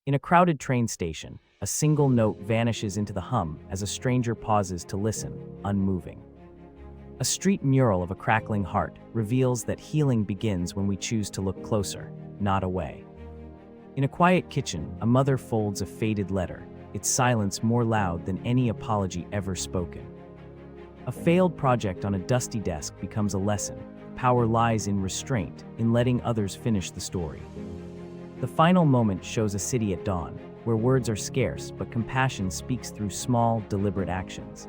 In a crowded train station, a single note vanishes into the hum as a stranger pauses to listen, unmoving. A street mural of a crackling heart reveals that healing begins when we choose to look closer, not away. In a quiet kitchen, a mother folds a faded letter, its silence more loud than any apology ever spoken. A failed project on a dusty desk becomes a lesson. Power lies in restraint, in letting others finish the story. The final moment shows a city at dawn, where words are scarce but compassion speaks through small, deliberate actions.